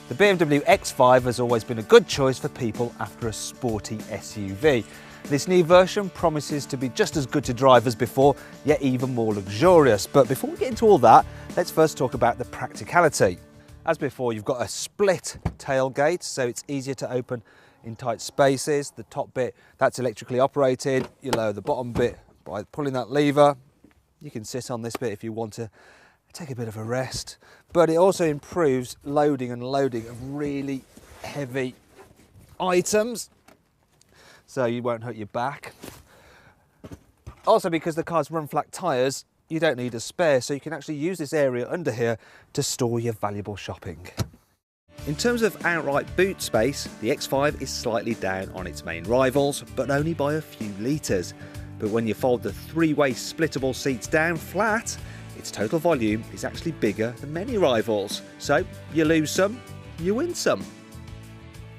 The BMW X5 has always been a good choice for people after a sporty SUV. This new version promises to be just as good to drive as before, yet even more luxurious. But before we get into all that, let's first talk about the practicality. As before, you've got a split tailgate, so it's easier to open in tight spaces. The top bit, that's electrically operated. You lower the bottom bit by pulling that lever. You can sit on this bit if you want to take a bit of a rest. But it also improves loading and unloading of really heavy items, so you won't hurt your back. Also, because the car's run flat tyres, you don't need a spare, so you can actually use this area under here to store your valuable shopping. In terms of outright boot space, the X5 is slightly down on its main rivals, but only by a few litres. But when you fold the three-way splittable seats down flat, its total volume is actually bigger than many rivals. So you lose some, you win some.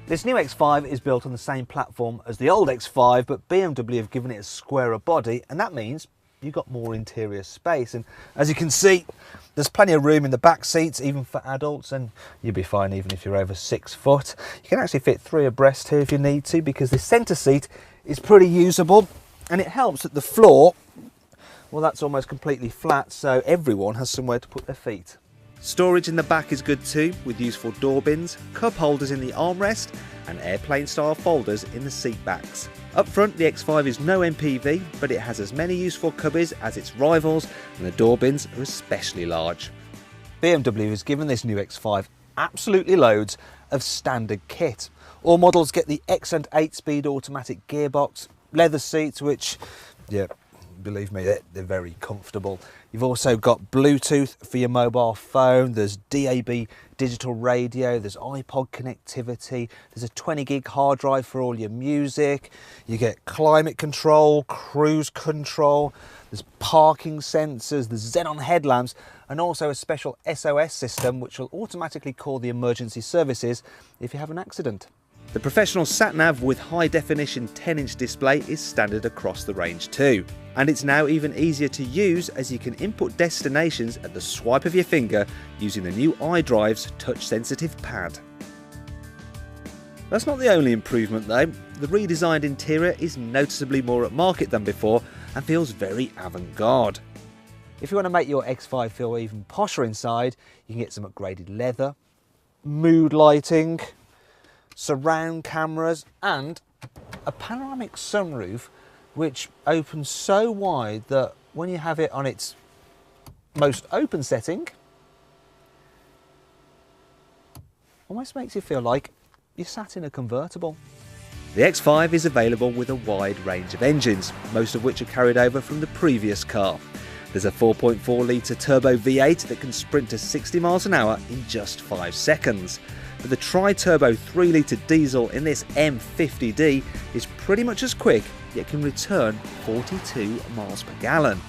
This new X5 is built on the same platform as the old X5, but BMW have given it a squarer body, and that means you've got more interior space. And as you can see, there's plenty of room in the back seats, even for adults, and you'll be fine even if you're over 6 foot. You can actually fit 3 abreast here if you need to, because the centre seat is pretty usable, and it helps that the floor, well, that's almost completely flat, so everyone has somewhere to put their feet. Storage in the back is good too, with useful door bins, cup holders in the armrest, and airplane style folders in the seat backs. Up front, the X5 is no MPV, but it has as many useful cubbies as its rivals, and the door bins are especially large. BMW has given this new X5 absolutely loads of standard kit. All models get the excellent 8-speed automatic gearbox, leather seats, which, yeah, believe me, they're very comfortable. You've also got Bluetooth for your mobile phone, there's DAB digital radio, there's iPod connectivity, there's a 20 gig hard drive for all your music, you get climate control, cruise control, there's parking sensors, there's xenon headlamps, and also a special SOS system which will automatically call the emergency services if you have an accident. The professional sat-nav with high-definition 10-inch display is standard across the range too. And it's now even easier to use, as you can input destinations at the swipe of your finger using the new iDrive's touch-sensitive pad. That's not the only improvement though. The redesigned interior is noticeably more upmarket than before and feels very avant-garde. If you want to make your X5 feel even posher inside, you can get some upgraded leather, mood lighting, surround cameras, and a panoramic sunroof which opens so wide that when you have it on its most open setting, almost makes you feel like you're sat in a convertible. The X5 is available with a wide range of engines, most of which are carried over from the previous car. There's a 4.4 litre turbo V8 that can sprint to 60 miles an hour in just 5 seconds. But the tri-turbo 3 litre diesel in this M50D is pretty much as quick, yet can return 42 miles per gallon.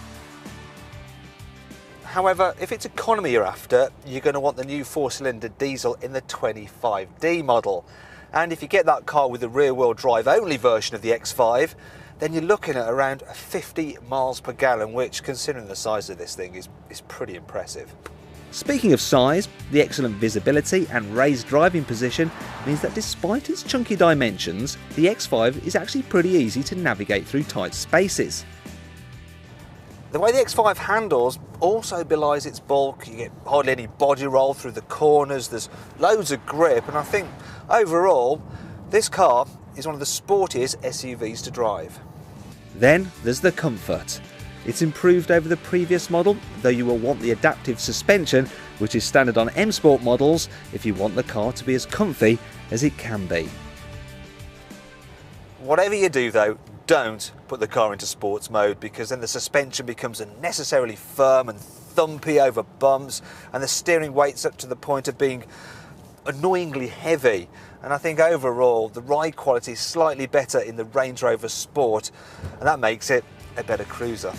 However, if it's economy you're after, you're going to want the new 4-cylinder diesel in the 25D model. And if you get that car with the rear-wheel drive only version of the X5, then you're looking at around 50 miles per gallon, which, considering the size of this thing, is pretty impressive. Speaking of size, the excellent visibility and raised driving position means that despite its chunky dimensions, the X5 is actually pretty easy to navigate through tight spaces. The way the X5 handles also belies its bulk. You get hardly any body roll through the corners, there's loads of grip, and I think overall this car is one of the sportiest SUVs to drive. Then there's the comfort. It's improved over the previous model, though you will want the adaptive suspension, which is standard on M Sport models, if you want the car to be as comfy as it can be. Whatever you do though, don't put the car into sports mode, because then the suspension becomes unnecessarily firm and thumpy over bumps, and the steering weight's up to the point of being annoyingly heavy. And I think overall the ride quality is slightly better in the Range Rover Sport, and that makes it a better cruiser.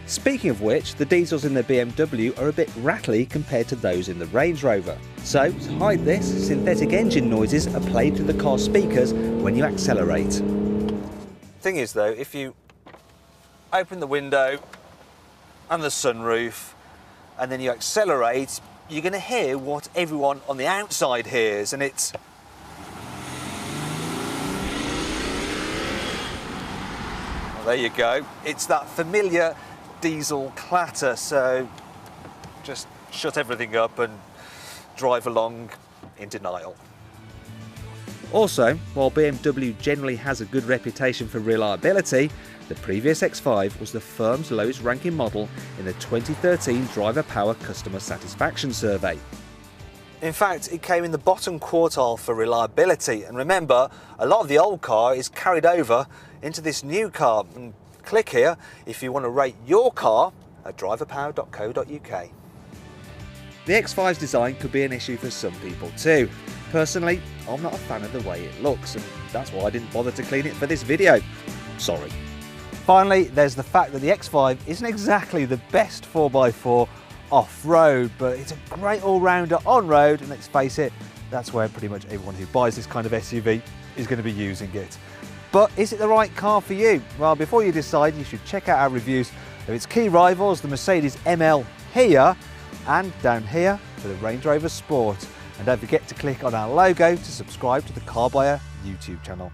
Speaking of which, the diesels in the BMW are a bit rattly compared to those in the Range Rover. So, to hide this, synthetic engine noises are played through the car's speakers when you accelerate. Thing is though, if you open the window and the sunroof, and then you accelerate, you're going to hear what everyone on the outside hears, and it's... Well, there you go. It's that familiar diesel clatter, so just shut everything up and drive along in denial. Also, while BMW generally has a good reputation for reliability, the previous X5 was the firm's lowest ranking model in the 2013 Driver Power Customer Satisfaction Survey. In fact, it came in the bottom quartile for reliability, and remember, a lot of the old car is carried over into this new car. And click here if you want to rate your car at driverpower.co.uk. The X5's design could be an issue for some people too. Personally, I'm not a fan of the way it looks, and that's why I didn't bother to clean it for this video. Sorry. Finally, there's the fact that the X5 isn't exactly the best 4x4 off-road, but it's a great all-rounder on-road, and let's face it, that's where pretty much everyone who buys this kind of SUV is going to be using it. But is it the right car for you? Well, before you decide, you should check out our reviews of its key rivals, the Mercedes ML here, and down here for the Range Rover Sport. And don't forget to click on our logo to subscribe to the Car Buyer YouTube channel.